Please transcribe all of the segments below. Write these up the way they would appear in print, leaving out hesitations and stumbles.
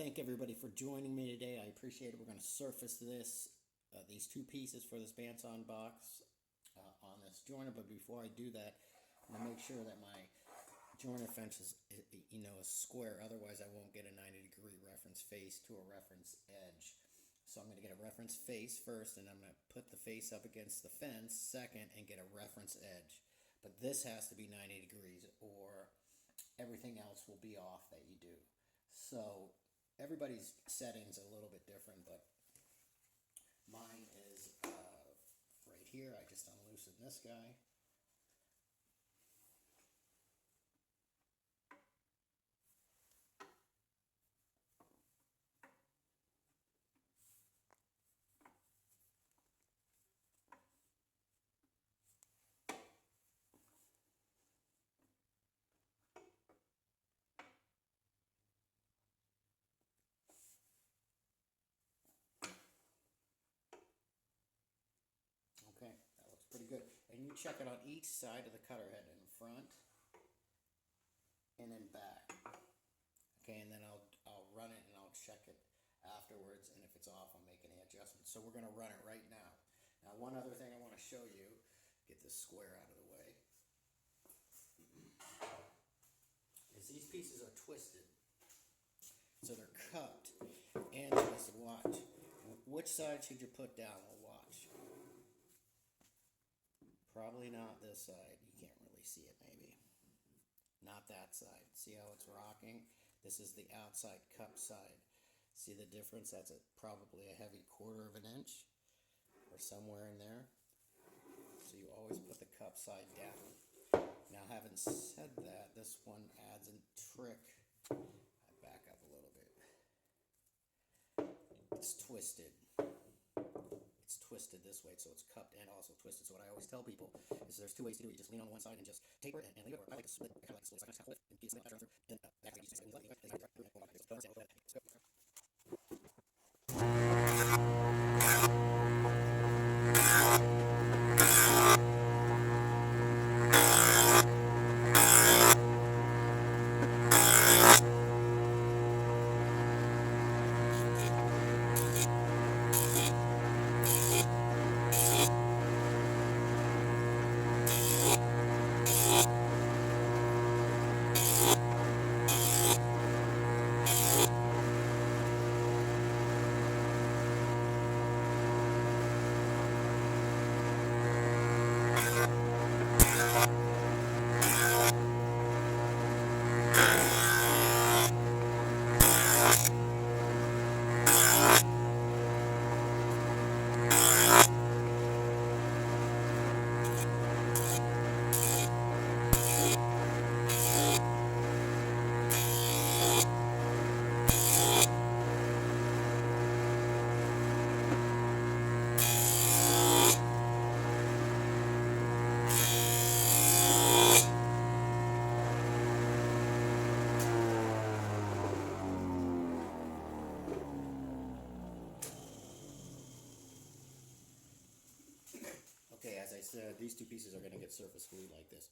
thank everybody for joining me today. I appreciate it. We're going to surface these two pieces for this bandsawn box on this joiner. But before I do that, I'm going to make sure that my joiner fence is, is square. Otherwise, I won't get a 90-degree reference face to a reference edge. So I'm going to get a reference face first, and I'm going to put the face up against the fence second and get a reference edge. But this has to be 90 degrees or everything else will be off that you do. So everybody's setting's a little bit different, but mine is right here. I just unloosened this guy. Okay, that looks pretty good. And you check it on each side of the cutter head, in front and in back. Okay, and then I'll run it and I'll check it afterwards, and if it's off, I'll make any adjustments. So we're going to run it right now. Now, one other thing I want to show you, get this square out of the way, is these pieces are twisted. So they're cupped and twisted. Watch. Which side should you put down? We'll watch. Probably not this side. You can't really see it, maybe. Not that side. See how it's rocking? This is the outside cup side. See the difference? That's probably a heavy 1/4 of an inch or somewhere in there. So you always put the cup side down. Now, having said that, this one adds a trick. I back up a little bit. It's twisted. It's twisted this way, so it's cupped and also twisted. So what I always tell people is there's 2 ways to do it. You just lean on one side and just taper it and leave it. Or I like to split. I like to split. So I just have to lift and get something through. Then after you just Okay, as I said, these two pieces are going to get surface glued like this.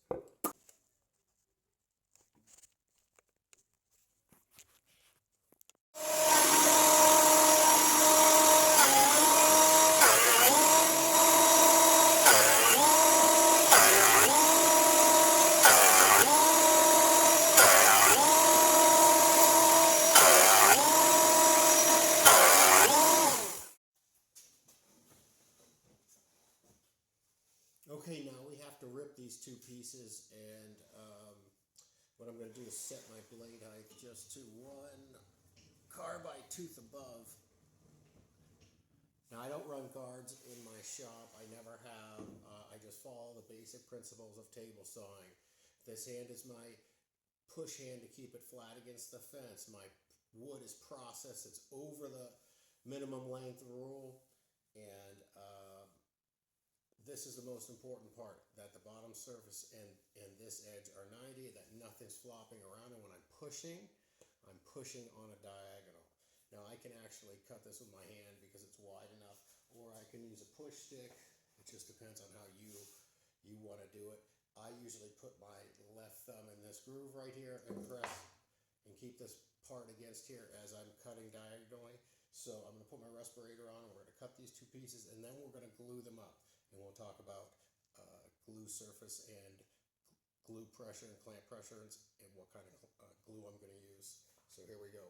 Okay, now we have to rip these two pieces, and what I'm going to do is set my blade height just to 1 carbide tooth above. Now, I don't run guards in my shop. I never have. I just follow the basic principles of table sawing. This hand is my push hand to keep it flat against the fence. My wood is processed. It's over the minimum length rule, and this is the most important part, that the bottom surface and this edge are 90, that nothing's flopping around, and when I'm pushing on a diagonal. Now, I can actually cut this with my hand because it's wide enough, or I can use a push stick. It just depends on how you want to do it. I usually put my left thumb in this groove right here and press and keep this hard against here as I'm cutting diagonally. So I'm going to put my respirator on, we're going to cut these two pieces, and then we're going to glue them up. And we'll talk about glue surface and glue pressure and clamp pressure and what kind of glue I'm going to use. So here we go.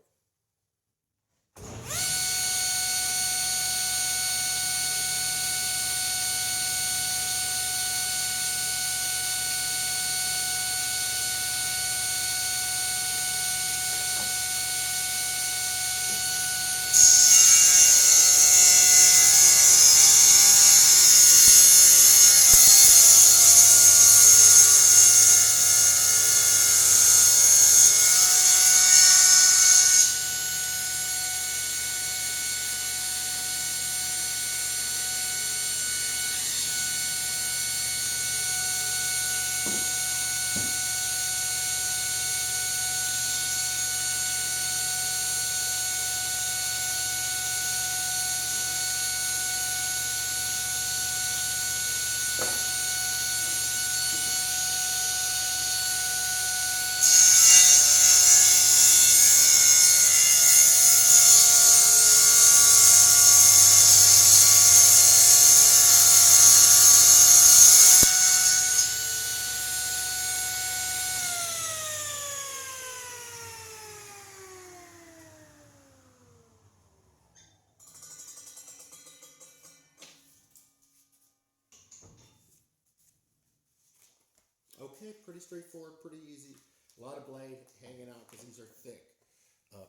Okay, pretty straightforward, pretty easy. A lot of blade hanging out because these are thick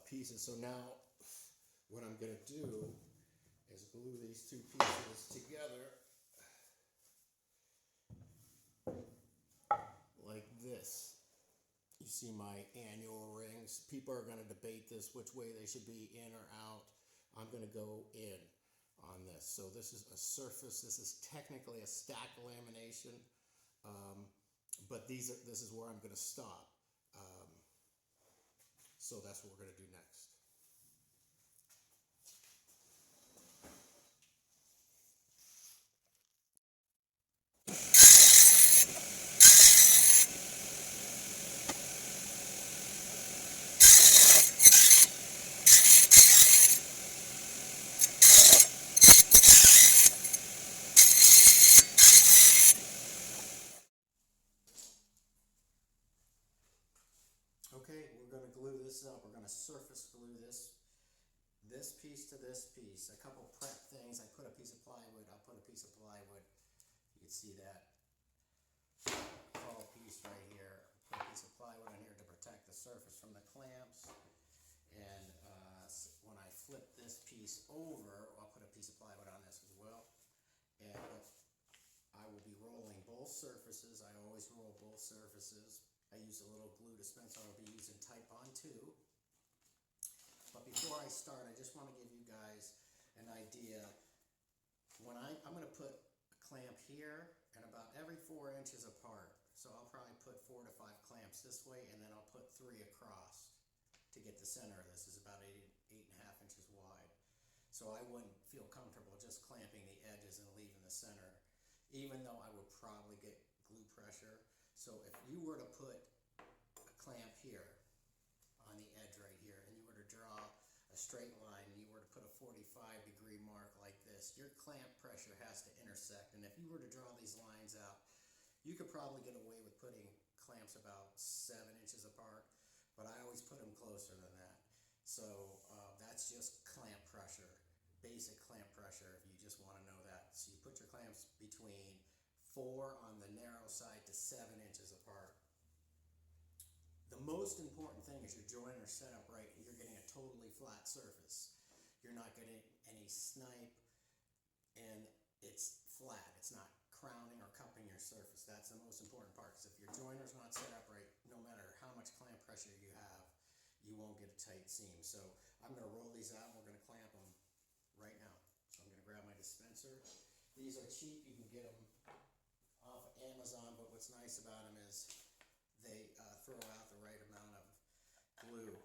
pieces. So now what I'm going to do is glue these two pieces together like this. You see my annual rings. People are going to debate this, which way they should be, in or out. I'm going to go in on this. So this is a surface. This is technically a stack lamination. But this is where I'm going to stop. So that's what we're going to do next. Okay, we're going to glue this up. We're going to surface glue this piece to this piece. A couple prep things. I put a piece of plywood. I'll put a piece of plywood. You can see that tall piece right here. Put a piece of plywood on here to protect the surface from the clamps. And when I flip this piece over, I'll put a piece of plywood on this as well. And I will be rolling both surfaces. I always roll both surfaces. I use a little glue dispenser. I'll be using Type Bond 2. But before I start, I just want to give you guys an idea. When I'm going to put a clamp here and about every 4 inches apart. So I'll probably put 4 to 5 clamps this way, and then I'll put 3 across to get the center of this. Is about 8.5 inches wide. So I wouldn't feel comfortable just clamping the edges and leaving the center, even though I would probably get glue pressure. So if you were to put a clamp here on the edge right here, and you were to draw a straight line, and you were to put a 45-degree mark like this, your clamp pressure has to intersect. And if you were to draw these lines out, you could probably get away with putting clamps about 7 inches apart, but I always put them closer than that. So that's just clamp pressure, basic clamp pressure, if you just want to know that. So you put your clamps between 4 on the narrow side to 7 inches apart. The most important thing is your joint are set up right and you're getting a totally flat surface. You're not getting any snipe and it's flat. It's not crowning or cupping your surface. That's the most important part, because if your joiner's not set up right, no matter how much clamp pressure you have, you won't get a tight seam. So I'm going to roll these out and we're going to clamp them right now. So I'm going to grab my dispenser. These are cheap. You can get them off Amazon, but what's nice about them is they throw out the right amount of glue.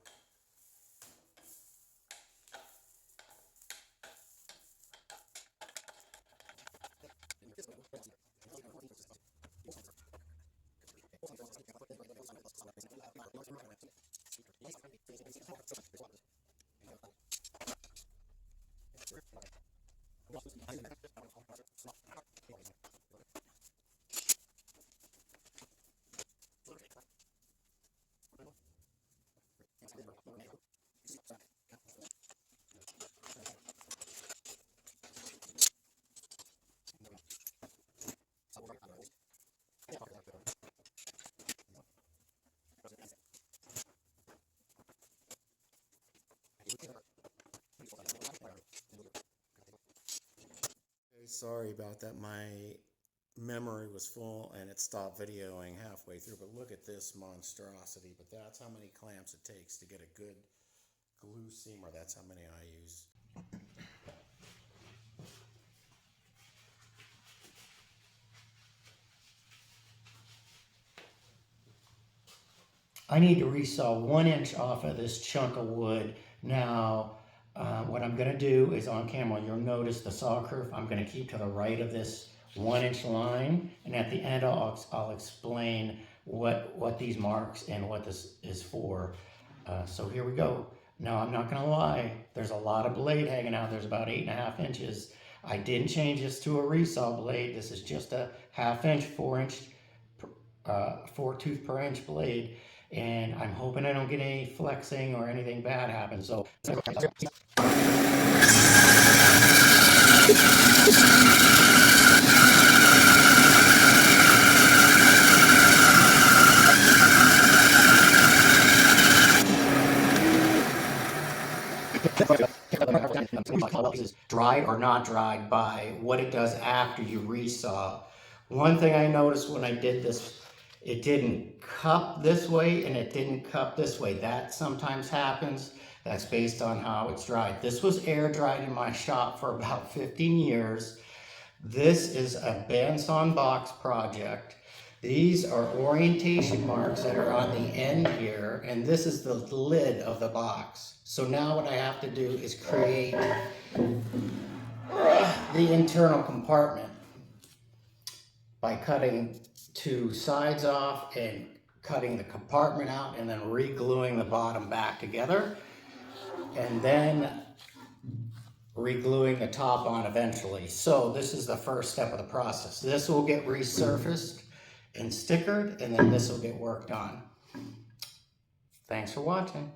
sorry about that. My memory was full and it stopped videoing halfway through, but look at this monstrosity. But that's how many clamps it takes to get a good glue seam, or that's how many I use. I need to resaw 1 inch off of this chunk of wood. Now, what I'm going to do is on camera, you'll notice the saw curve. I'm going to keep to the right of this 1 inch line. And at the end, I'll explain what these marks and what this is for. So here we go. Now, I'm not going to lie. There's a lot of blade hanging out. There's about 8.5 inches. I didn't change this to a resaw blade. This is just a 1/2 inch, 4 inch, 4 tooth per inch blade. And I'm hoping I don't get any flexing or anything bad happen. So is dried or not dried by what it does after you resaw. One thing I noticed when I did this, it didn't cup this way and it didn't cup this way. That sometimes happens. That's based on how it's dried. This was air dried in my shop for about 15 years. This is a Bandsawn box project. These are orientation marks that are on the end here, and this is the lid of the box. So now what I have to do is create the internal compartment by cutting 2 sides off and cutting the compartment out and then re-gluing the bottom back together, and then re-gluing the top on eventually. So this is the first step of the process. This will get resurfaced and stickered, and then this will get worked on. Thanks for watching.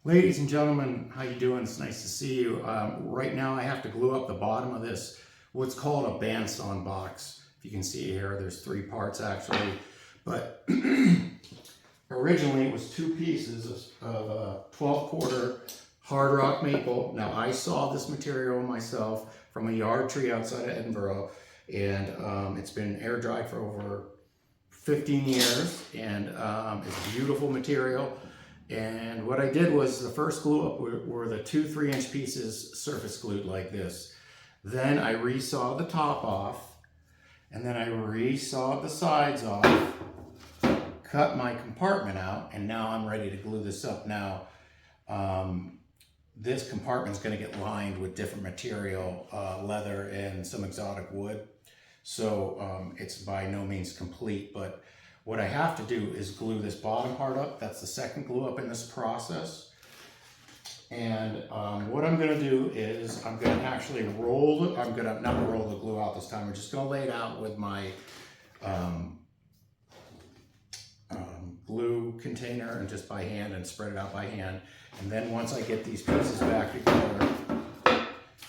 Ladies and gentlemen, how you doing? It's nice to see you. Right now I have to glue up the bottom of this, what's called a bandsawn box. If you can see here, there's 3 parts actually, but originally it was 2 pieces of 12-quarter hard rock maple. Now I saw this material myself from a yard tree outside of Edinburgh, and it's been air dried for over 15 years, and it's beautiful material. And what I did was the first glue up were the 2 3-inch pieces surface glued like this. Then I resawed the top off, and then I resawed the sides off, cut my compartment out, and now I'm ready to glue this up. Now, this compartment is going to get lined with different material, leather and some exotic wood. So it's by no means complete, but what I have to do is glue this bottom part up. That's the second glue up in this process. And what I'm gonna do is I'm gonna actually roll it. I'm gonna not roll the glue out this time. I'm just gonna lay it out with my glue container and just by hand and spread it out by hand. And then once I get these pieces back together,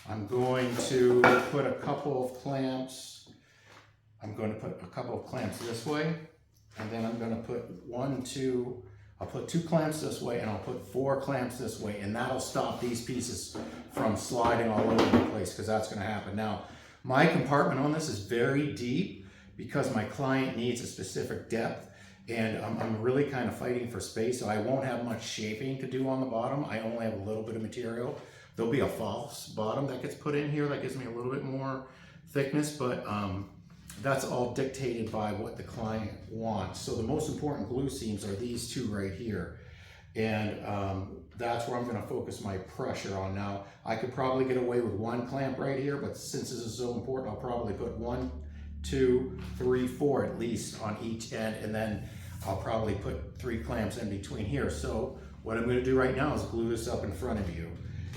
I'm going to put a couple of clamps. I'm going to put a couple of clamps this way. And then I'm going to put I'll put 2 clamps this way, and I'll put 4 clamps this way, and that'll stop these pieces from sliding all over the place, because that's going to happen. Now, my compartment on this is very deep because my client needs a specific depth, and I'm really kind of fighting for space, so I won't have much shaping to do on the bottom. I only have a little bit of material. There'll be a false bottom that gets put in here that gives me a little bit more thickness, but that's all dictated by what the client wants. So the most important glue seams are these 2 right here. And that's where I'm going to focus my pressure on. Now, I could probably get away with 1 clamp right here, but since this is so important, I'll probably put 1, 2, 3, 4 at least on each end, and then I'll probably put 3 clamps in between here. So what I'm going to do right now is glue this up in front of you.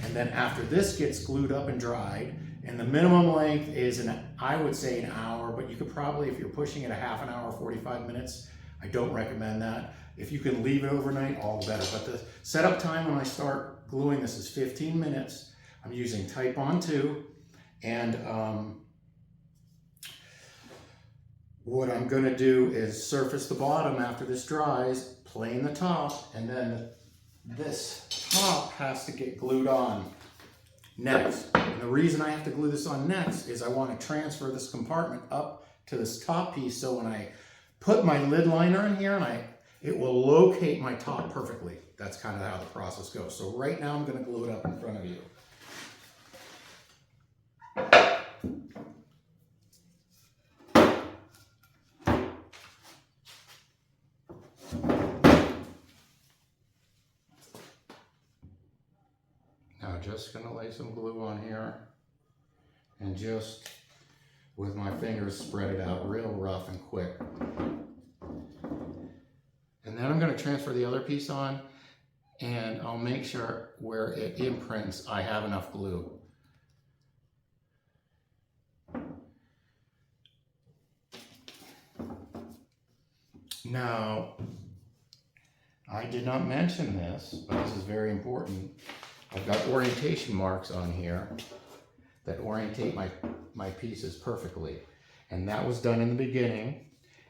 And then after this gets glued up and dried, and the minimum length is, I would say an hour, but you could probably, if you're pushing it, a half an hour, 45 minutes. I don't recommend that. If you can leave it overnight, all the better. But the setup time when I start gluing this is 15 minutes. I'm using Type-On 2. And what I'm going to do is surface the bottom after this dries, plane the top, and then this top has to get glued on next. And the reason I have to glue this on next is I want to transfer this compartment up to this top piece, so when I put my lid liner in here, it will locate my top perfectly. That's kind of how the process goes. So right now I'm going to glue it up in front of you. Just going to lay some glue on here and just with my fingers spread it out real rough and quick. And then I'm going to transfer the other piece on, and I'll make sure where it imprints I have enough glue. Now, I did not mention this, but this is very important. I've got orientation marks on here that orientate my pieces perfectly. And that was done in the beginning.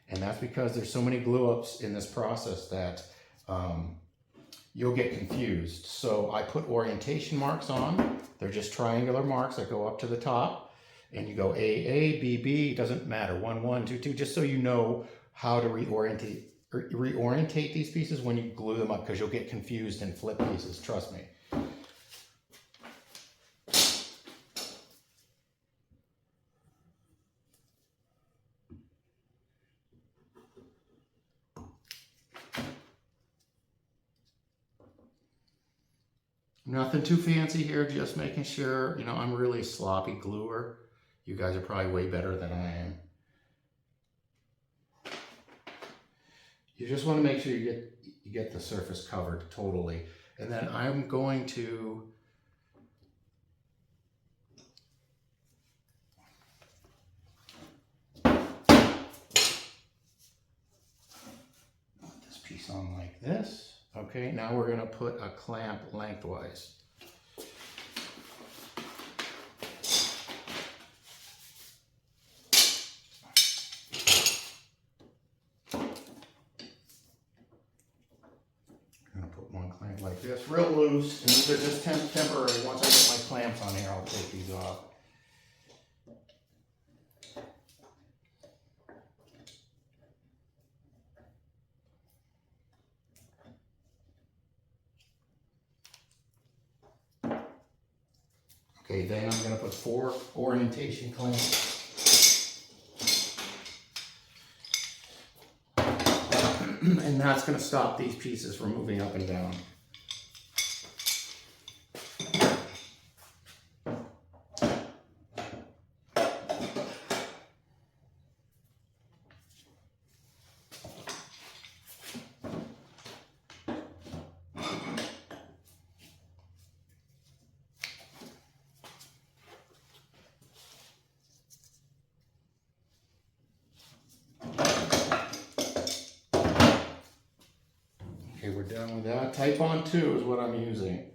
And that's because there's so many glue ups in this process that you'll get confused. So I put orientation marks on. They're just triangular marks that go up to the top. And you go A, B, B, doesn't matter, 1, 1, 2, 2, just so you know how to reorientate these pieces when you glue them up, because you'll get confused and flip pieces, trust me. Nothing too fancy here, just making sure, I'm really a sloppy gluer. You guys are probably way better than I am. You just want to make sure you get the surface covered totally. And then I'm going to put this piece on like this. Okay, now we're gonna put a clamp lengthwise. I'm gonna put one clamp like this, real loose, and these are just temporary. Once I get my clamps on here, I'll take these off. Okay, then I'm going to put 4 orientation clamps. And that's going to stop these pieces from moving up and down. Okay, we're done with that. Type on 2 is what I'm using.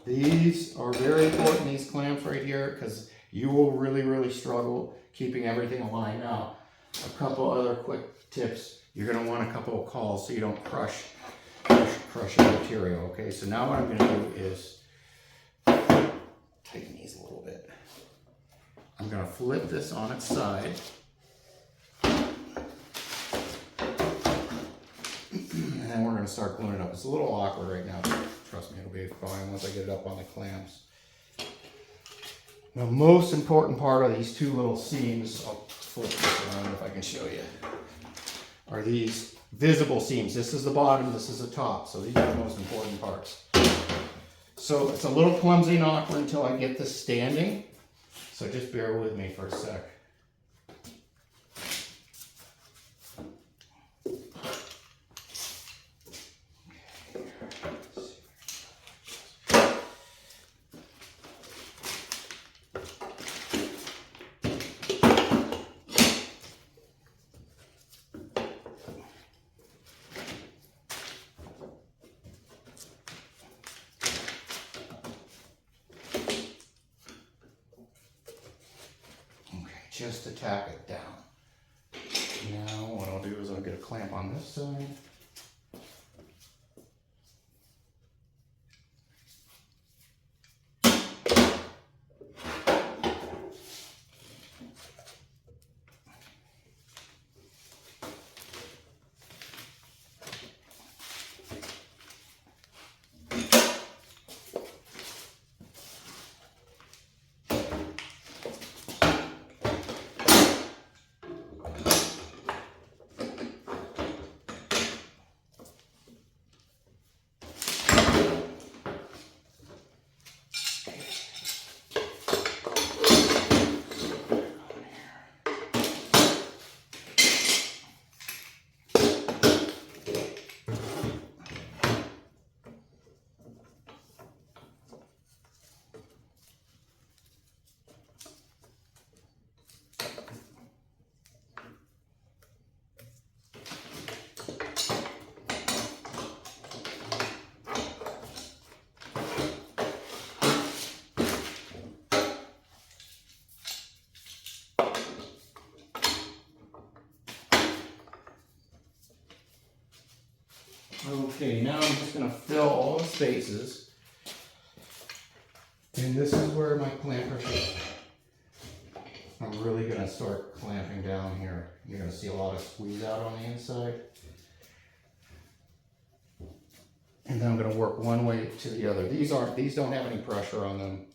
These are very important, these clamps right here, because you will really struggle keeping everything aligned. Now, a couple other quick tips. You're going to want a couple of calls so you don't crush your material. Okay, so now what I'm going to do is tighten these a little bit. I'm going to flip this on its side. And then we're going to start gluing it up. It's a little awkward right now, but trust me, it'll be fine once I get it up on the clamps. The most important part of these 2 little seams, I'll flip this around if I can show you, are these visible seams. This is the bottom, this is the top. So these are the most important parts. So it's a little clumsy and awkward until I get this standing. So just bear with me for a sec. Just to tack it down. Now what I'll do is I'll get a clamp on this side. Okay, now I'm just going to fill all the spaces. And this is where my clamper is. I'm really going to start clamping down here. You're going to see a lot of squeeze out on the inside. And then I'm going to work one way to the other. These don't have any pressure on them.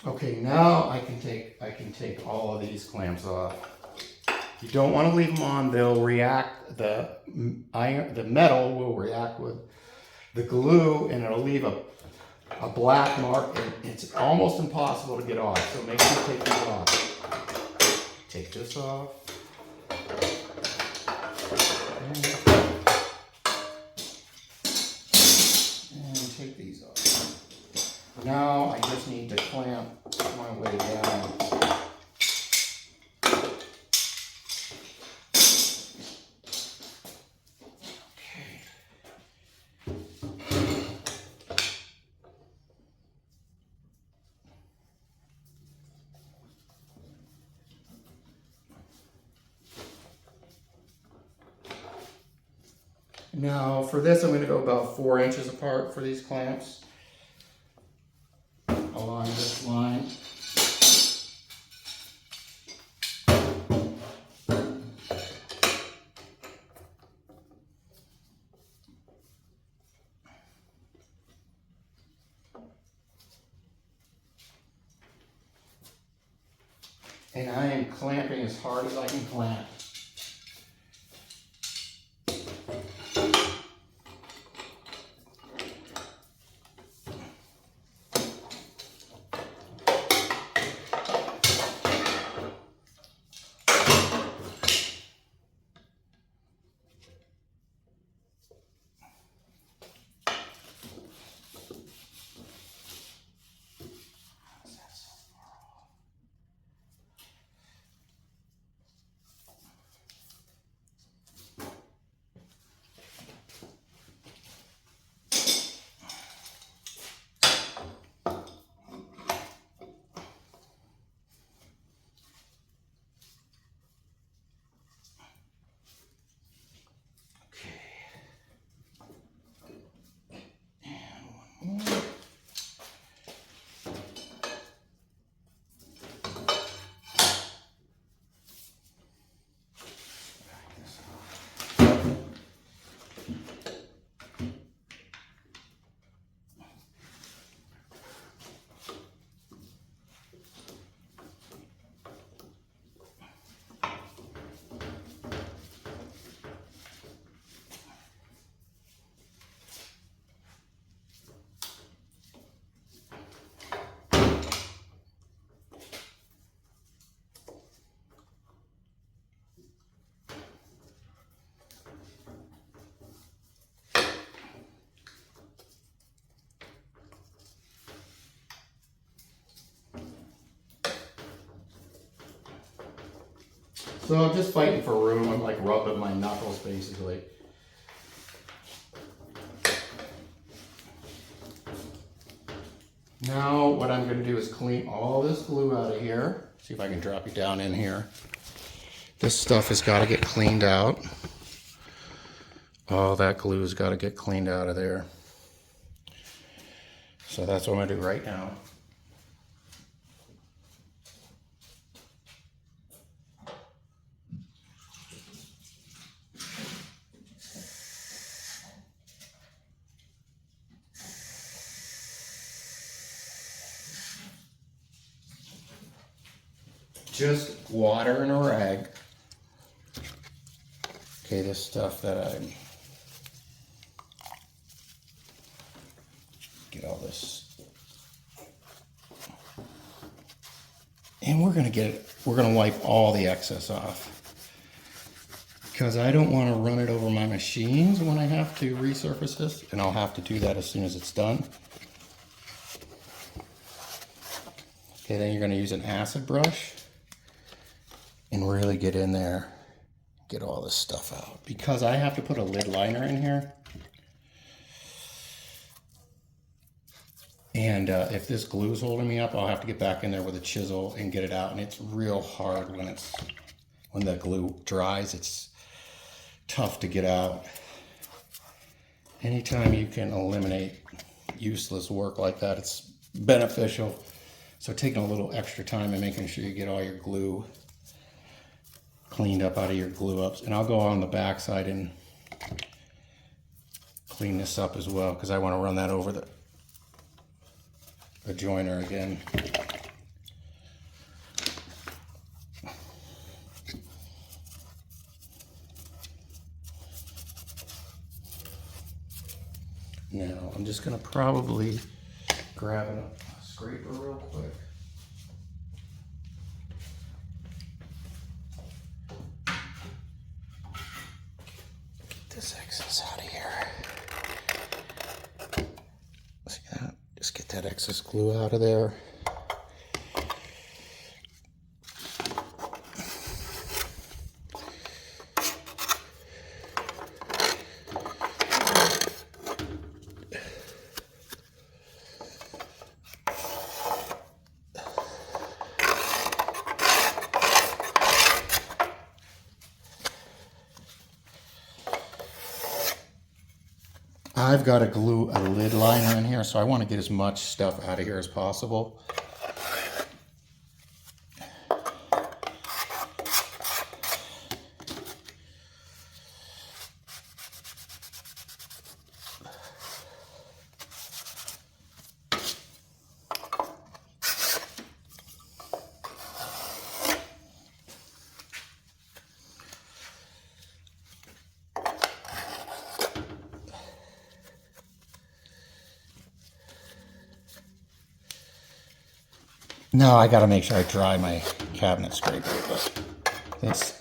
Okay, now I can take all of these clamps off. You don't want to leave them on; they'll react. The metal will react with the glue, and it'll leave a black mark, and it's almost impossible to get off. So make sure you take these off. Take this off. And take these off. Now I just need to clamp my way down. Now for this, I'm going to go about 4 inches apart for these clamps along this line. And I am clamping as hard as I can clamp. So I'm just fighting for room. I'm like rubbing my knuckles basically. Now what I'm going to do is clean all this glue out of here. See if I can drop you down in here. This stuff has got to get cleaned out. All that glue has got to get cleaned out of there. So that's what I'm going to do right now. Just water and a rag. Okay, this stuff that I get all this, and we're gonna wipe all the excess off because I don't want to run it over my machines when I have to resurface this, and I'll have to do that as soon as it's done. Okay, then you're gonna use an acid brush and really get in there, get all this stuff out. Because I have to put a lid liner in here. And if this glue is holding me up, I'll have to get back in there with a chisel and get it out. And it's real hard when the glue dries. It's tough to get out. Anytime you can eliminate useless work like that, it's beneficial. So taking a little extra time and making sure you get all your glue cleaned up out of your glue ups. And I'll go on the back side and clean this up as well because I want to run that over the joiner again. Now, I'm just gonna probably grab a scraper real quick. Get this excess out of here. See that? Just get that excess glue out of there. I've got to glue a lid liner in here, so I want to get as much stuff out of here as possible. No, I gotta make sure I dry my cabinet scraper, but it's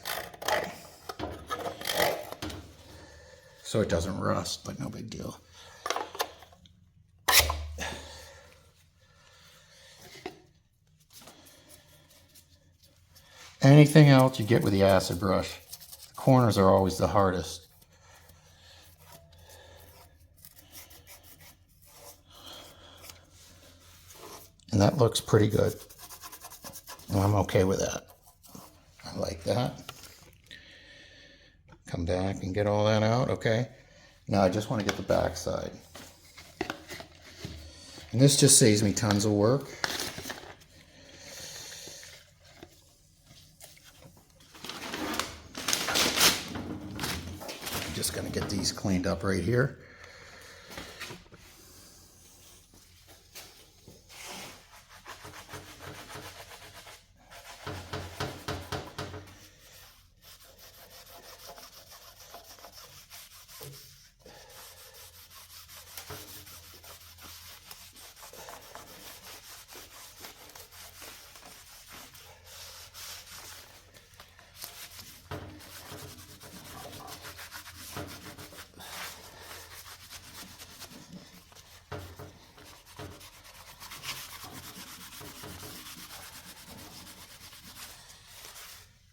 so it doesn't rust, but no big deal. Anything else you get with the acid brush, the corners are always the hardest. And that looks pretty good. And I'm okay with that. I like that. Come back and get all that out, okay? Now I just want to get the back side. And this just saves me tons of work. I'm just going to get these cleaned up right here.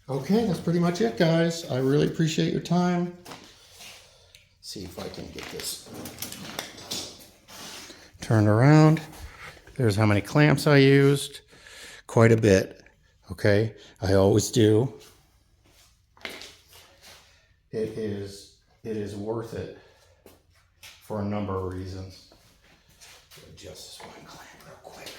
Okay, that's pretty much it, guys. I really appreciate your time. See if I can get this turned around. There's how many clamps I used. Quite a bit, okay? I always do. It is worth it for a number of reasons. Adjust this one clamp real quick.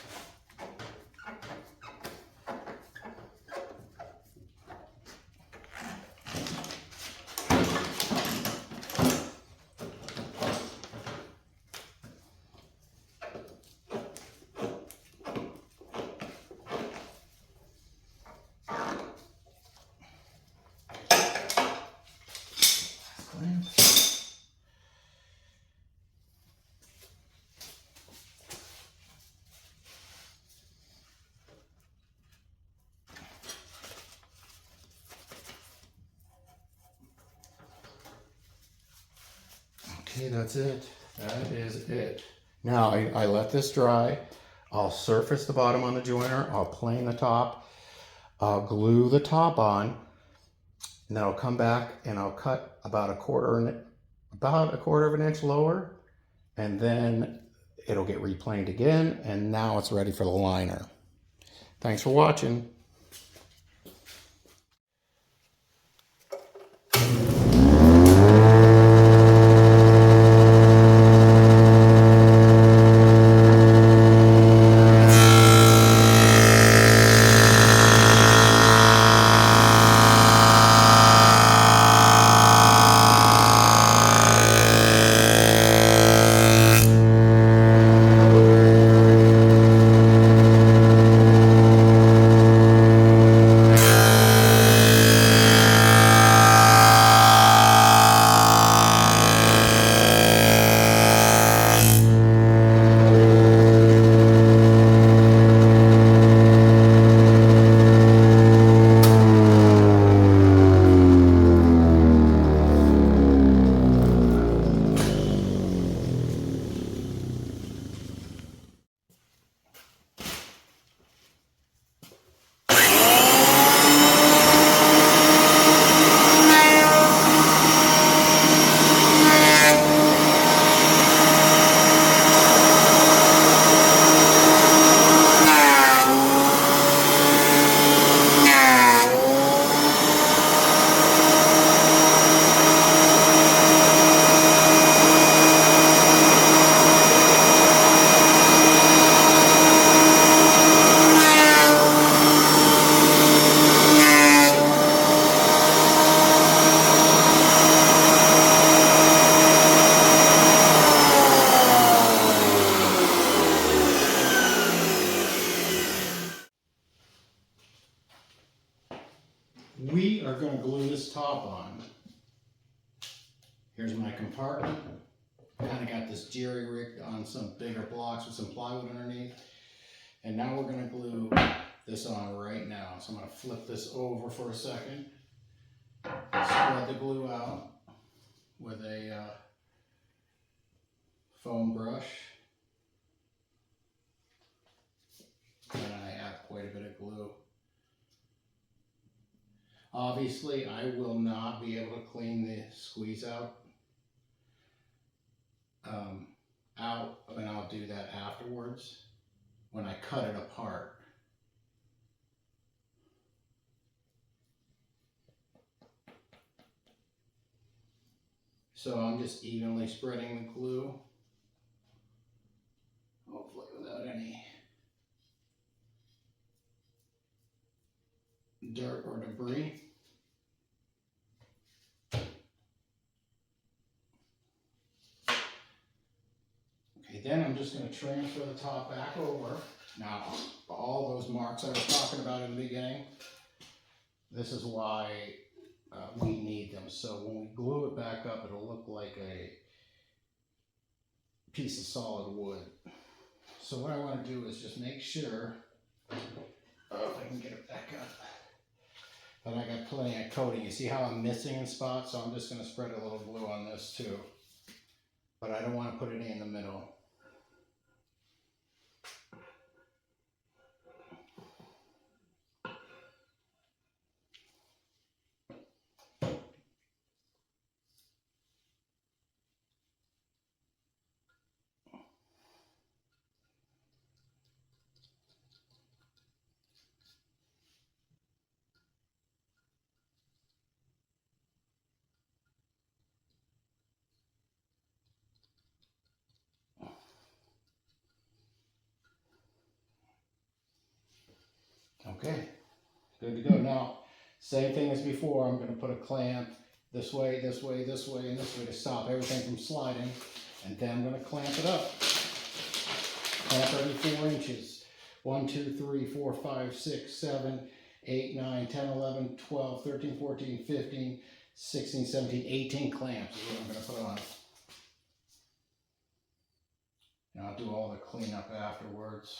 Okay, that's it. That is it. Now I let this dry. I'll surface the bottom on the joiner. I'll plane the top. I'll glue the top on. And then I'll come back and I'll cut about a quarter of an inch lower. And then it'll get replaned again. And now it's ready for the liner. Thanks for watching. are going to glue this top on. Here's my compartment. Kind of got this jerry rigged on some bigger blocks with some plywood underneath. And now we're going to glue this on right now. So I'm going to flip this over for a second. Spread the glue out with a foam brush. And I have quite a bit of glue. Obviously, I will not be able to clean the squeeze out, and I'll do that afterwards when I cut it apart. So I'm just evenly spreading the glue, hopefully without any dirt or debris. Okay, then I'm just going to transfer the top back over. Now, all those marks I was talking about in the beginning, this is why we need them. So when we glue it back up, it'll look like a piece of solid wood. So what I want to do is just make sure, if I can get it back up, that I got plenty of coating. You see how I'm missing in spots? So I'm just going to spread a little glue on this too. But I don't want to put any in the middle. Okay, good to go. Now, same thing as before, I'm going to put a clamp this way, this way, this way, and this way to stop everything from sliding. And then I'm going to clamp it up. Clamp every 4 inches. 1, 2, 3, 4, 5, 6, 7, 8, 9, 10, 11, 12, 13, 14, 15, 16, 17, 18 clamps is what I'm going to put on. And I'll do all the cleanup afterwards.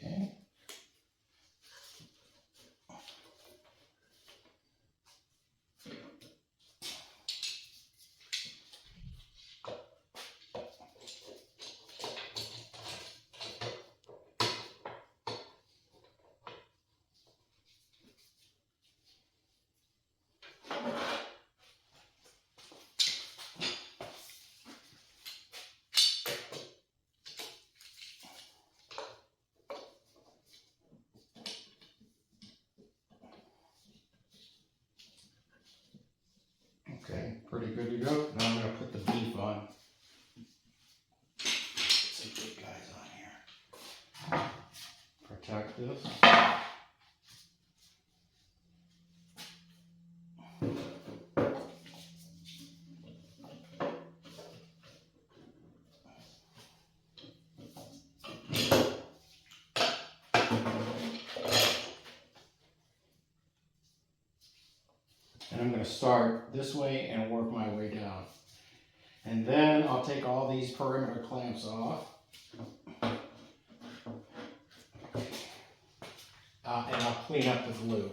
Okay. Okay, pretty good to go. Now I'm going to put the beef on. Some big guys on here. Protect this. And I'm going to start this way and work my way down. And then I'll take all these perimeter clamps off. And I'll clean up the glue.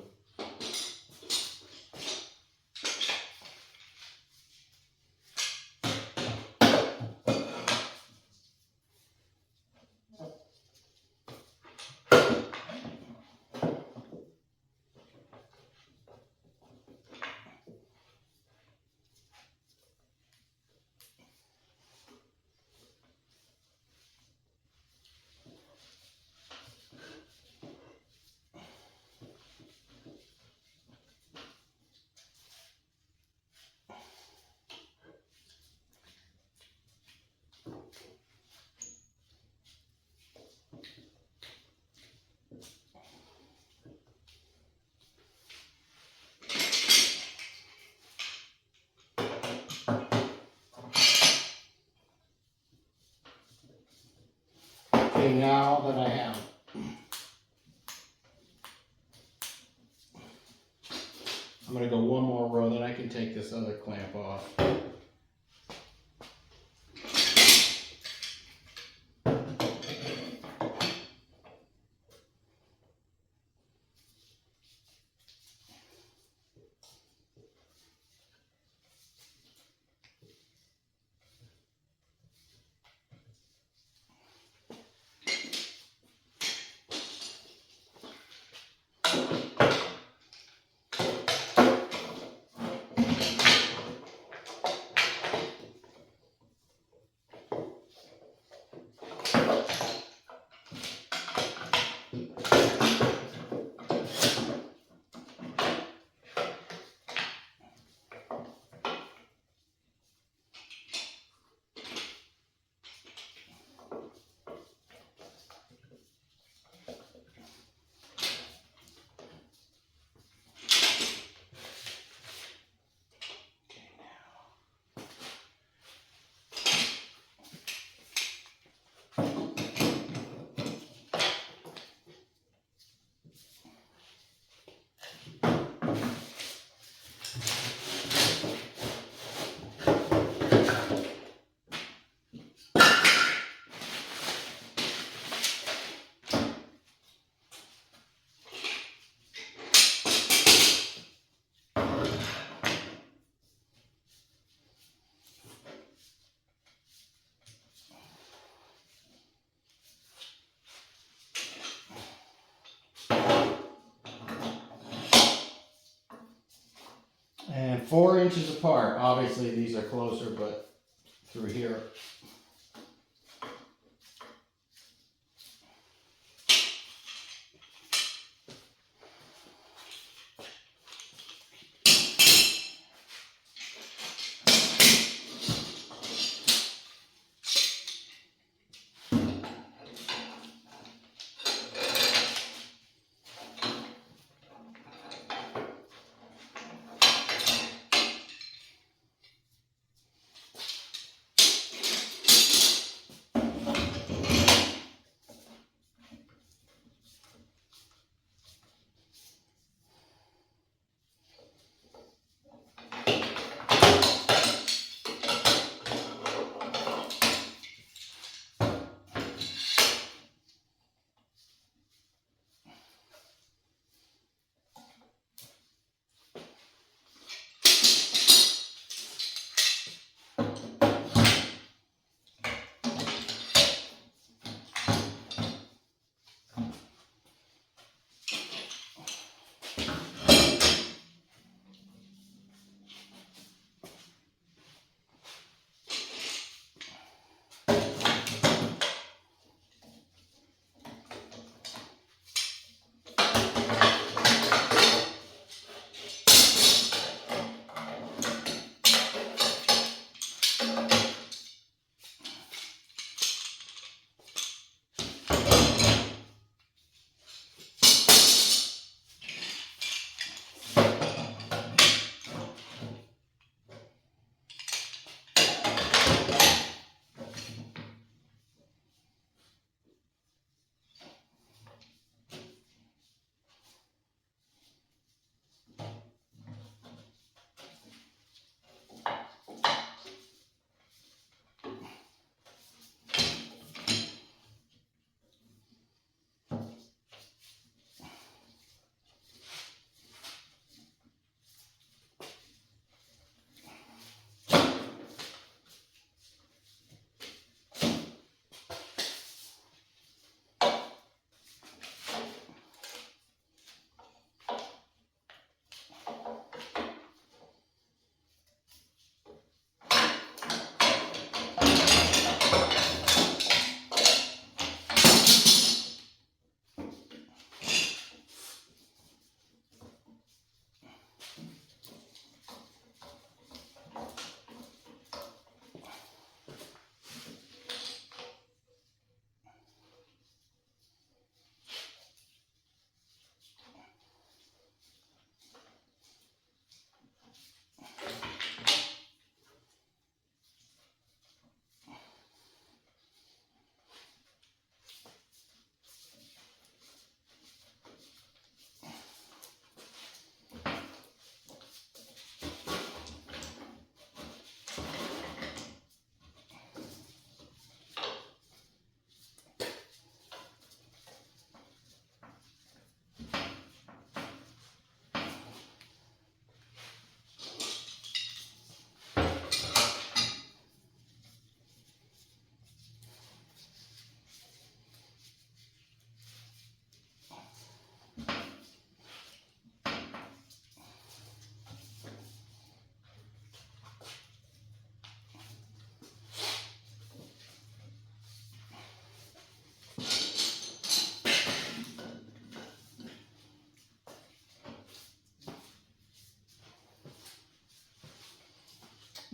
Okay, now that I have I'm going to go one more row, then I can take this other clamp off. And 4 inches apart. Obviously these are closer, but through here.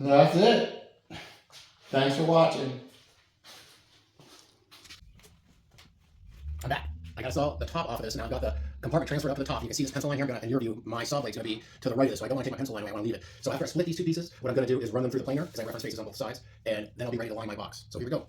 That's it. Thanks for watching. I'm back. I got saw the top off of this. Now I've got the compartment transferred up to the top. You can see this pencil line here. In your view, my saw blade's going to be to the right of this, so I don't want to take my pencil line away. I want to leave it. So after I split these two pieces, what I'm going to do is run them through the planer, because I have reference faces on both sides, and then I'll be ready to line my box. So here we go.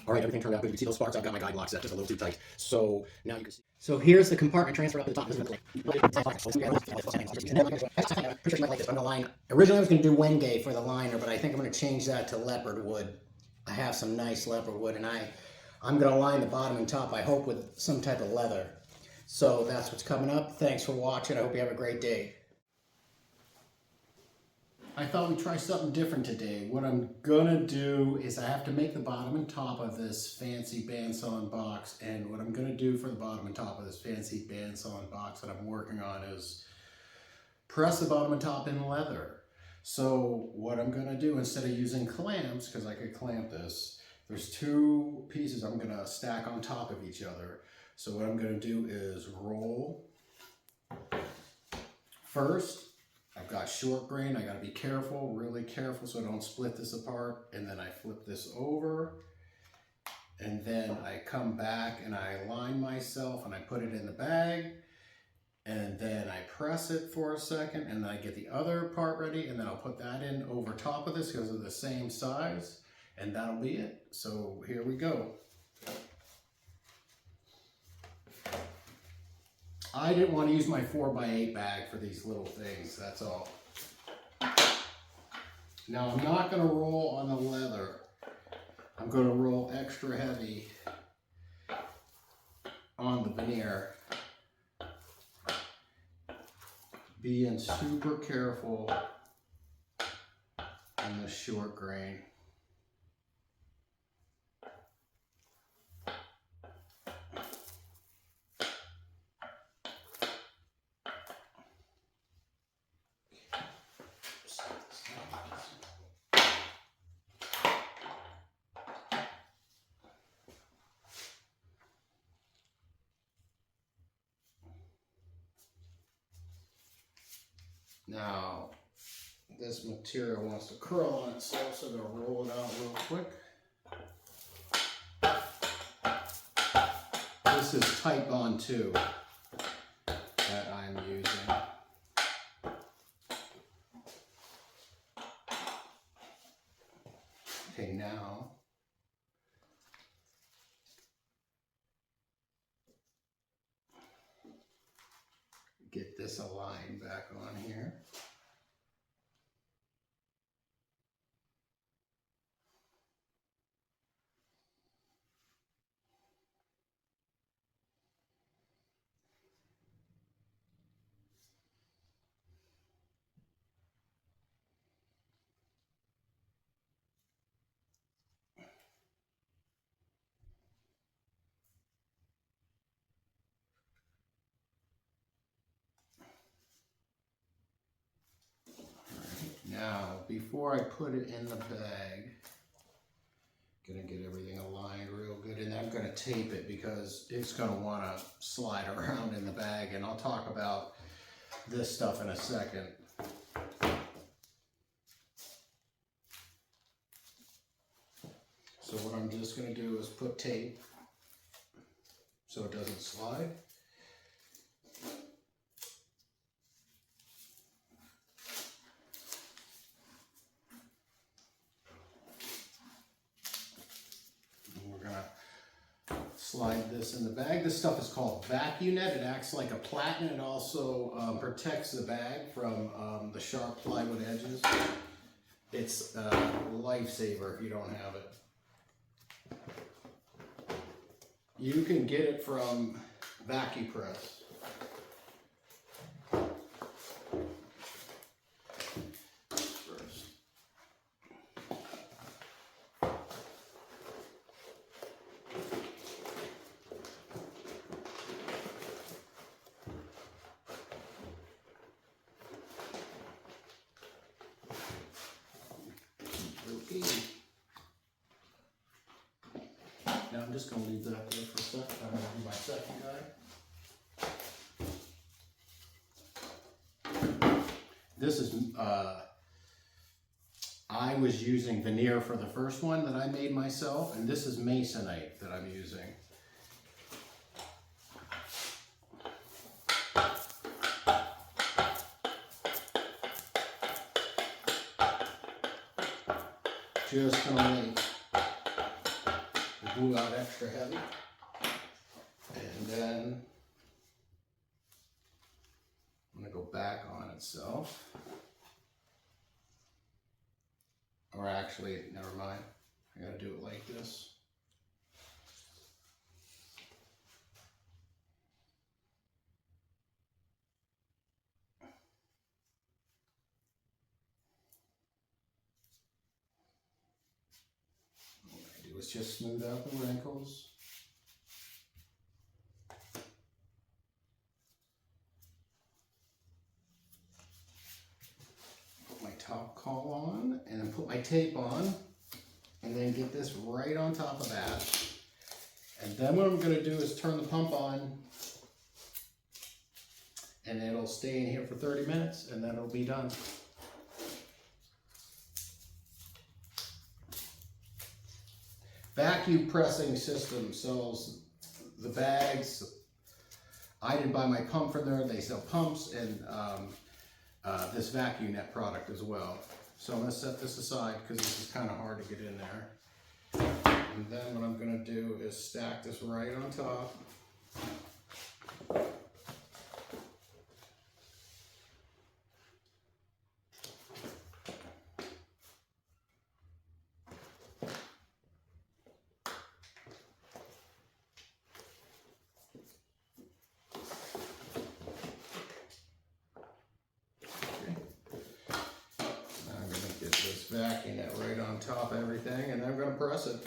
All right, everything turned out good. You can see those sparks. I've got my guide block set just a little too tight. So now you can see. So here's the compartment transfer up to the top. Originally I was going to do Wenge for the liner, but I think I'm going to change that to leopard wood. I have some nice leopard wood, and I'm going to line the bottom and top, I hope, with some type of leather. So that's what's coming up. Thanks for watching. I hope you have a great day. I thought we'd try something different today. What I'm gonna do is I have to make the bottom and top of this fancy bandsawn box, and what I'm gonna do for the bottom and top of this fancy bandsawn box that I'm working on is press the bottom and top in leather. So what I'm gonna do, instead of using clamps, because I could clamp this, there's two pieces I'm gonna stack on top of each other. So what I'm gonna do is roll first. I've got short grain. I got to be careful, really careful, so I don't split this apart. And then I flip this over, and then I come back and I line myself and I put it in the bag, and then I press it for a second, and then I get the other part ready, and then I'll put that in over top of this because they're the same size, and that'll be it. So here we go. I didn't want to use my 4x8 bag for these little things, that's all. Now I'm not going to roll on the leather. I'm going to roll extra heavy on the veneer. Being super careful on the short grain. Now, this material wants to curl on itself, so I'm going to roll it out real quick. This is Type On 2 that I'm using. Okay, now get this aligned back on here. Now, before I put it in the bag, gonna get everything aligned real good, and I'm gonna tape it because it's gonna wanna slide around in the bag, and I'll talk about this stuff in a second. So what I'm just gonna do is put tape so it doesn't slide. Slide this in the bag. This stuff is called VacuNet. It acts like a platen. It also protects the bag from the sharp plywood edges. It's a lifesaver if you don't have it. You can get it from vacuum press. First. Okay. Now I'm just going to leave that there for a sec. I'm going to do my second guy. This is, I was using veneer for the first one that I made myself, and this is masonite that I'm using. Just gonna make the glue out extra heavy, and then I'm gonna go back on itself. Or actually, never mind. I gotta do it like this. What I do is just smooth out the wrinkles. Put my top caul on, and then put my tape on, and then get this right on top of that. And then what I'm gonna do is turn the pump on, and it'll stay in here for 30 minutes, and then it'll be done. Vacuum pressing system sells the bags. I didn't buy my pump from there. They sell pumps and this vacuum net product as well. So I'm going to set this aside because this is kind of hard to get in there. And then what I'm going to do is stack this right on top. Vacuum it right on top of everything, and then I'm going to press it.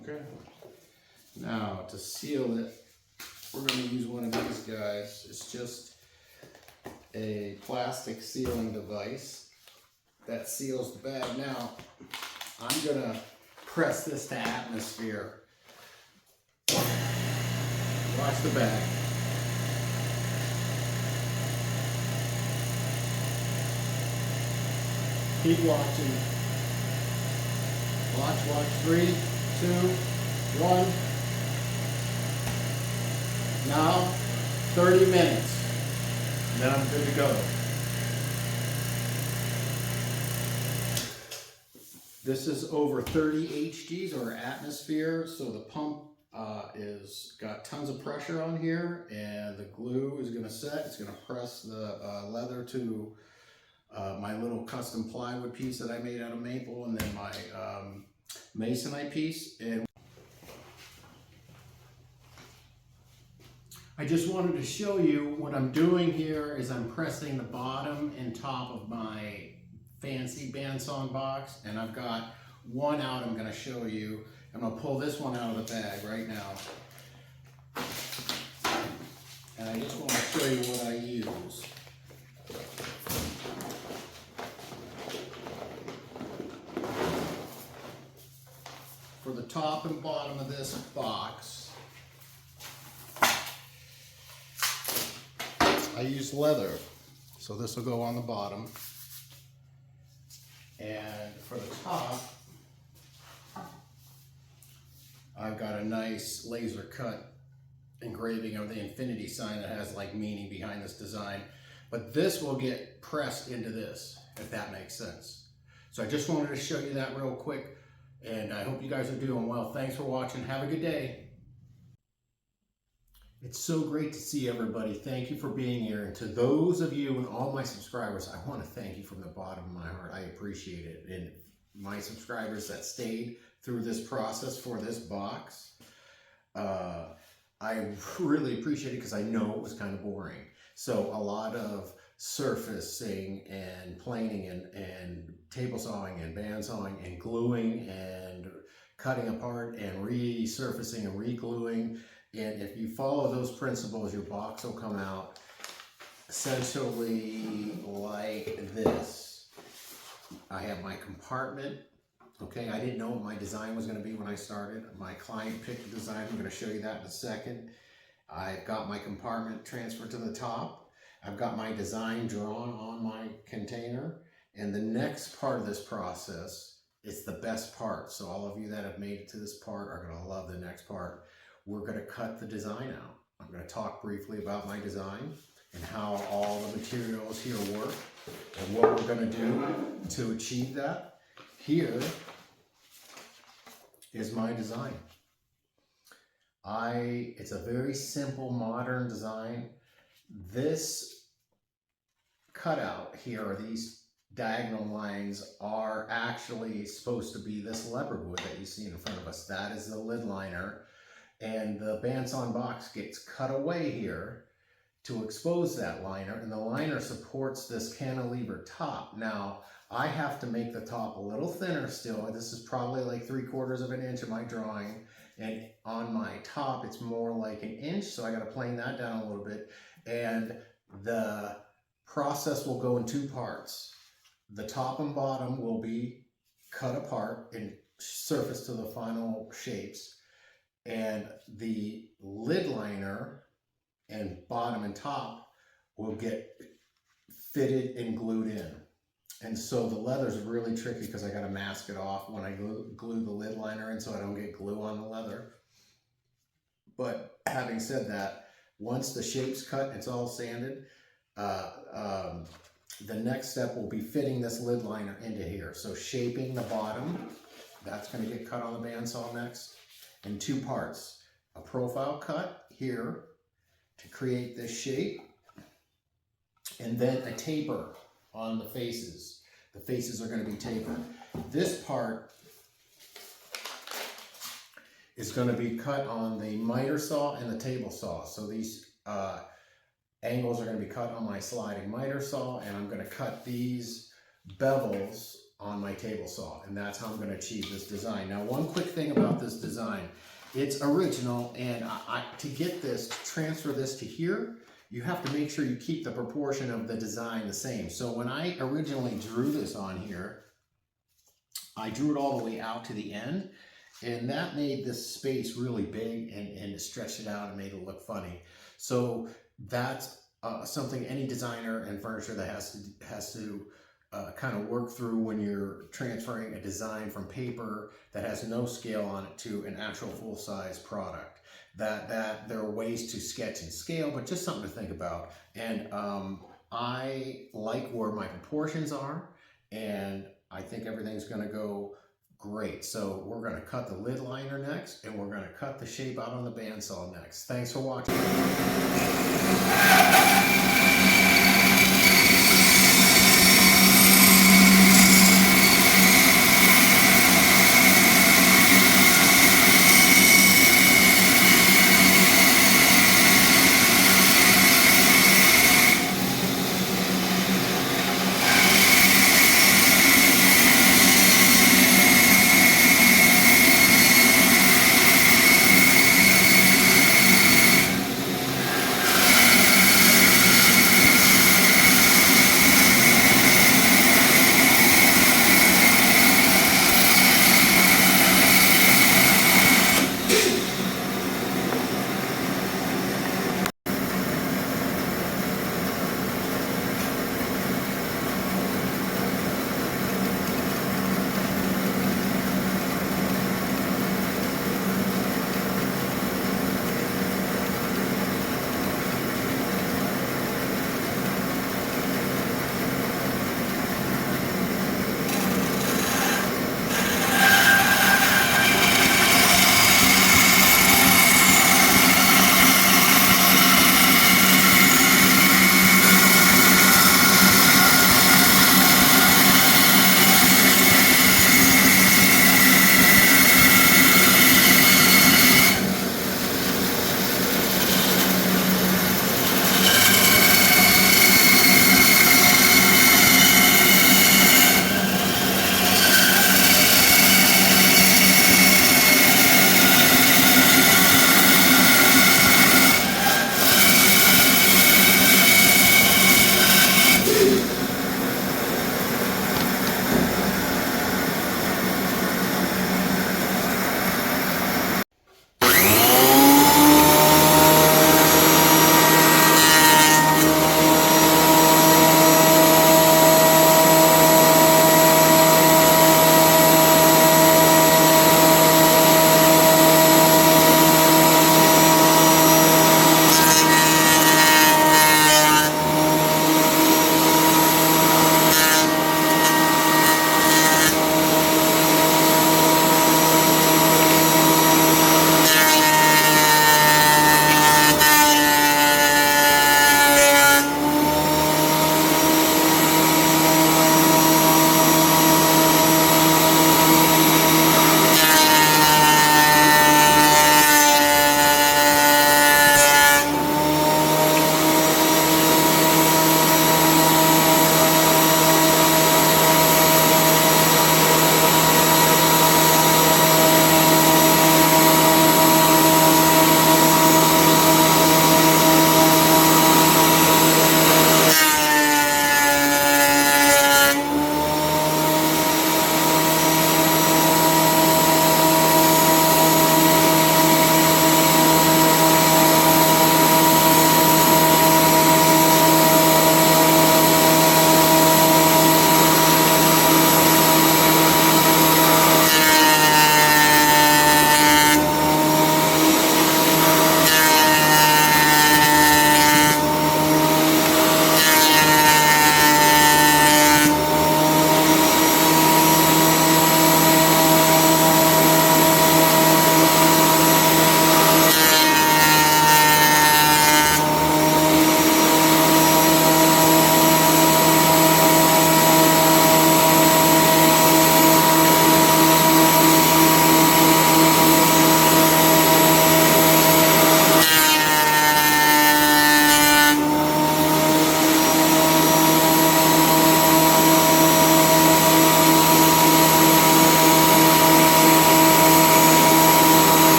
Okay. Now to seal it, we're going to use one of these guys. It's just a plastic sealing device that seals the bag. Now, I'm gonna press this to atmosphere. Watch the bag. Keep watching. Watch, 3, 2, 1. Now, 30 minutes. Then I'm good to go. This is over 30 HGs or atmosphere, so the pump is got tons of pressure on here, and the glue is going to set. It's going to press the leather to my little custom plywood piece that I made out of maple, and then my masonite piece. And I just wanted to show you what I'm doing here is I'm pressing the bottom and top of my fancy bandsaw box, and I've got one out I'm going to show you. I'm going to pull this one out of the bag right now, and I just want to show you what I use. For the top and bottom of this box, I use leather, so this will go on the bottom. And for the top, I've got a nice laser cut engraving of the infinity sign that has like meaning behind this design. But this will get pressed into this, if that makes sense. So I just wanted to show you that real quick, and I hope you guys are doing well. Thanks for watching. Have a good day. It's so great to see everybody. Thank you for being here. And to those of you and all my subscribers, I want to thank you from the bottom of my heart. I appreciate it. And my subscribers that stayed through this process for this box, I really appreciate it because I know it was kind of boring. So a lot of surfacing and planing and table sawing and bandsawing and gluing and cutting apart and resurfacing and re-gluing. And if you follow those principles, your box will come out essentially like this. I have my compartment. Okay, I didn't know what my design was going to be when I started. My client picked the design. I'm going to show you that in a second. I've got my compartment transferred to the top. I've got my design drawn on my container. And the next part of this process is the best part. So all of you that have made it to this part are going to love the next part. We're going to cut the design out. I'm going to talk briefly about my design and how all the materials here work and what we're going to do to achieve that. Here is my design. It's a very simple modern design. This cutout here, or these diagonal lines, are actually supposed to be this leopard wood that you see in front of us. That is the lid liner. And the Bandsawn box gets cut away here to expose that liner, and the liner supports this cantilever top. Now, I have to make the top a little thinner still. This is probably like 3/4 of an inch in my drawing, and on my top it's more like an inch, so I got to plane that down a little bit. And the process will go in two parts. The top and bottom will be cut apart and surfaced to the final shapes. And the lid liner and bottom and top will get fitted and glued in. And so the leather's really tricky because I got to mask it off when I glue the lid liner in so I don't get glue on the leather. But having said that, once the shape's cut, it's all sanded, the next step will be fitting this lid liner into here. So shaping the bottom, that's going to get cut on the bandsaw next. In two parts, a profile cut here to create this shape, and then a taper on the faces. The faces are going to be tapered. This part is going to be cut on the miter saw and the table saw. So these angles are going to be cut on my sliding miter saw, and I'm going to cut these bevels on my table saw, and that's how I'm going to achieve this design. Now, one quick thing about this design, it's original, and to get this, to transfer this to here, you have to make sure you keep the proportion of the design the same. So when I originally drew this on here, I drew it all the way out to the end, and that made this space really big and stretched it out and made it look funny. So that's something any designer and furniture that has to kind of work through when you're transferring a design from paper that has no scale on it to an actual full-size product. That there are ways to sketch and scale, but just something to think about. And I like where my proportions are, and I think everything's going to go great. So we're going to cut the lid liner next, and we're going to cut the shape out on the bandsaw next. Thanks for watching.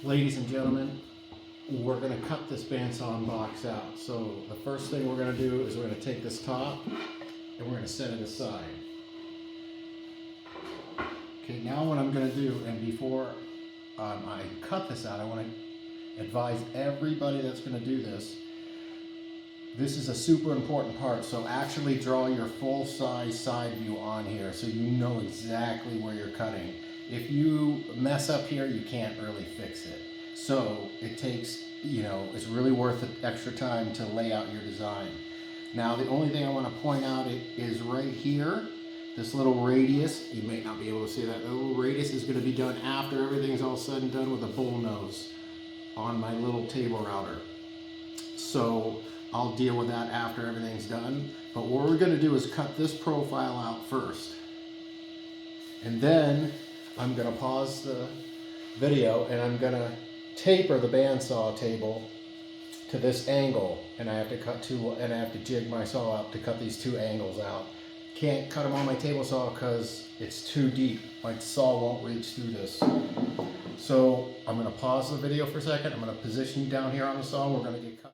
Ladies and gentlemen, we're going to cut this bandsaw box out. So the first thing we're going to do is we're going to take this top and we're going to set it aside. Okay, now what I'm going to do, and before I cut this out, I want to advise everybody that's going to do this. This is a super important part, so actually draw your full size side view on here so you know exactly where you're cutting. If you mess up here, you can't really fix it. So it takes, it's really worth the extra time to lay out your design. Now the only thing I want to point out is right here, this little radius. You may not be able to see that. The little radius is going to be done after everything's all said and done with a bull nose on my little table router. So I'll deal with that after everything's done. But what we're going to do is cut this profile out first. And then I'm going to pause the video and I'm going to taper the bandsaw table to this angle. And I have to jig my saw up to cut these two angles out. Can't cut them on my table saw because it's too deep. My saw won't reach through this. So I'm going to pause the video for a second. I'm going to position you down here on the saw. We're going to get cut.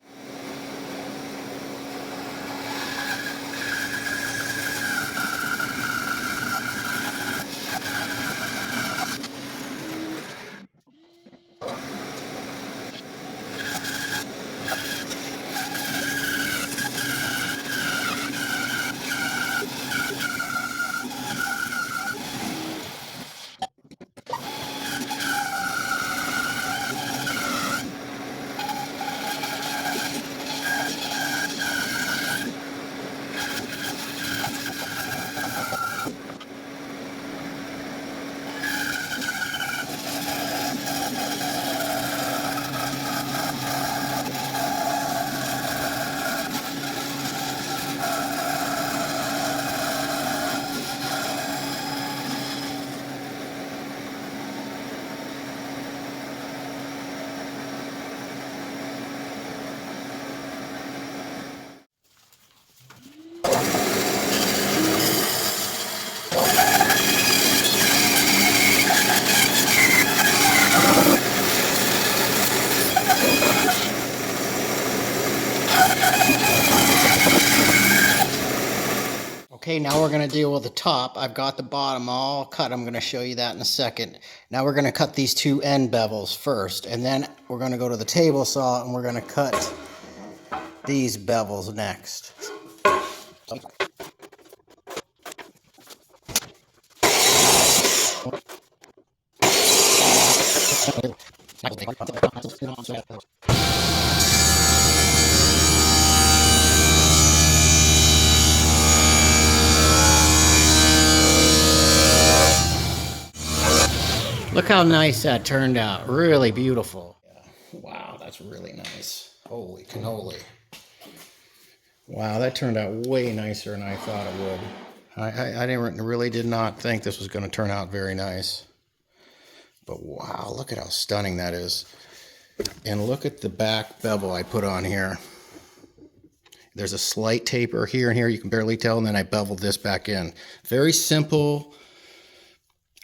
Okay, now we're going to deal with the top. I've got the bottom all cut. I'm going to show you that in a second. Now we're going to cut these two end bevels first, and then we're going to go to the table saw and we're going to cut these bevels next. Look how nice that turned out. Really beautiful. Yeah. Wow, that's really nice. Holy cannoli. Wow, that turned out way nicer than I thought it would. I really did not think this was going to turn out very nice. But wow, look at how stunning that is. And look at the back bevel I put on here. There's a slight taper here and here. You can barely tell. And then I beveled this back in. Very simple.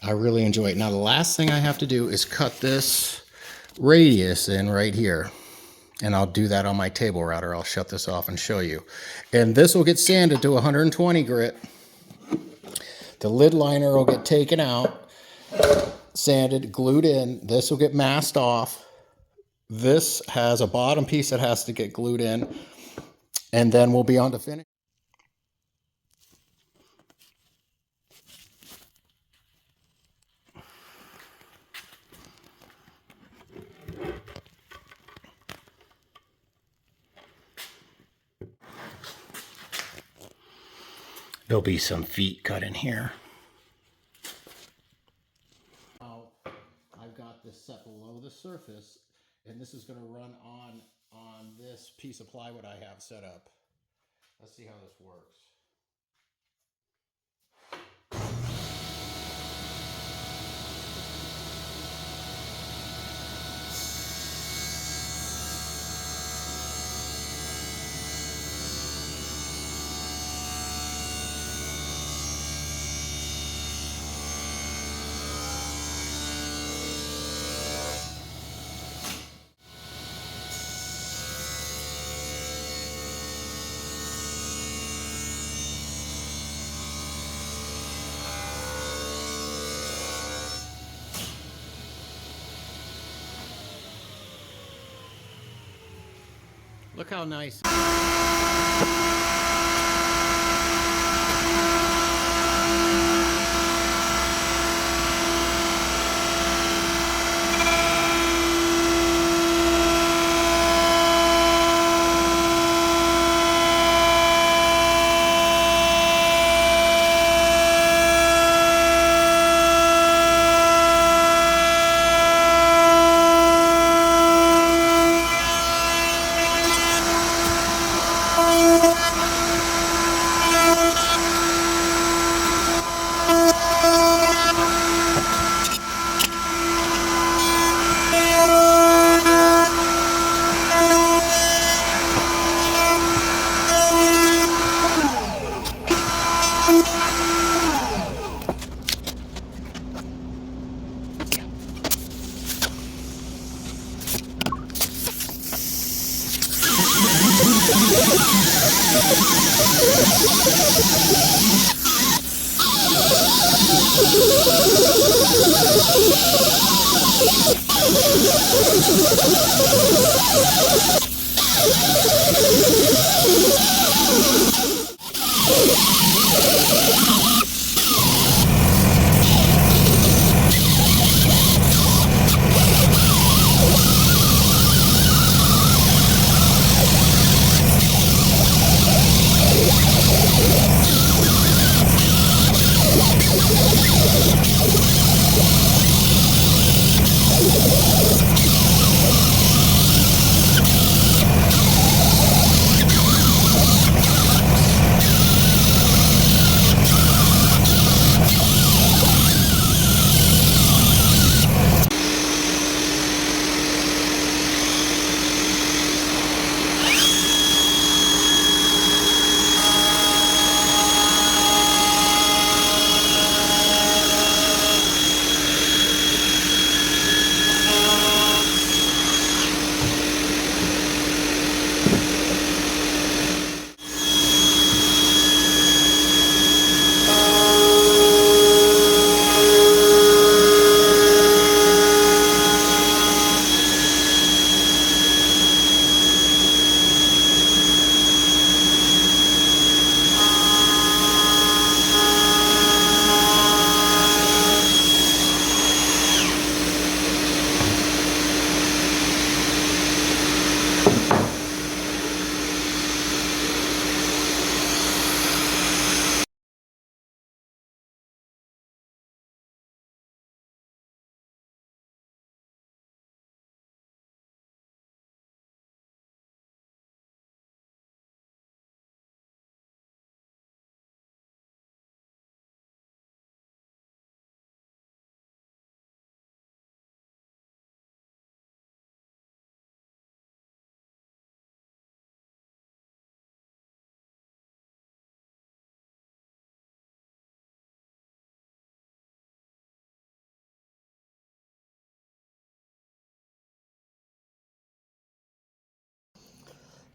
I really enjoy it. Now the last thing I have to do is cut this radius in right here. And I'll do that on my table router. I'll shut this off and show you. And this will get sanded to 120 grit. The lid liner will get taken out, sanded, glued in. This will get masked off. This has a bottom piece that has to get glued in. And then we'll be on to finish. There'll be some feet cut in here. I've got this separated. this is going to run on this piece of plywood I have set up. Let's see how this works. Look how nice.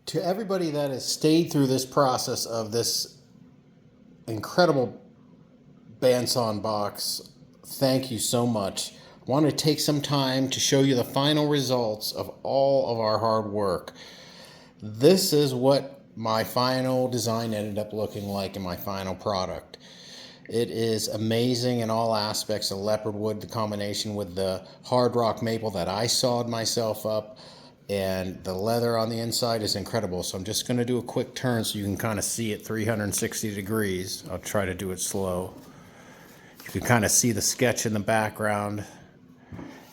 To everybody that has stayed through this process of this incredible Bandsawn box, thank you so much. I want to take some time to show you the final results of all of our hard work. This is what my final design ended up looking like in my final product. It is amazing in all aspects. The leopard wood, the combination with the hard rock maple that I sawed myself up, and the leather on the inside is incredible. So I'm just going to do a quick turn so you can kind of see it 360 degrees. I'll try to do it slow. You can kind of see the sketch in the background.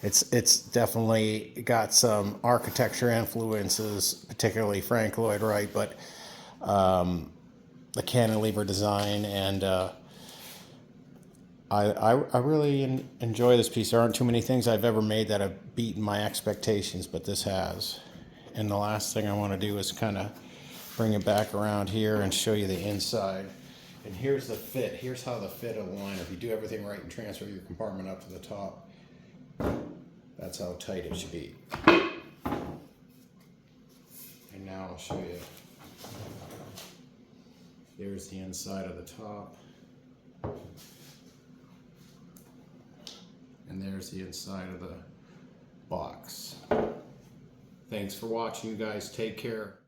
It's definitely got some architecture influences, particularly Frank Lloyd Wright, but the cantilever design, and I really enjoy this piece. There aren't too many things I've ever made that have beaten my expectations, but this has. And the last thing I want to do is kind of bring it back around here and show you the inside. And here's the fit. Here's how the fit of the line. If you do everything right and transfer your compartment up to the top, that's how tight it should be. And now I'll show you. There's the inside of the top. And there's the inside of the box. Thanks for watching, you guys. Take care.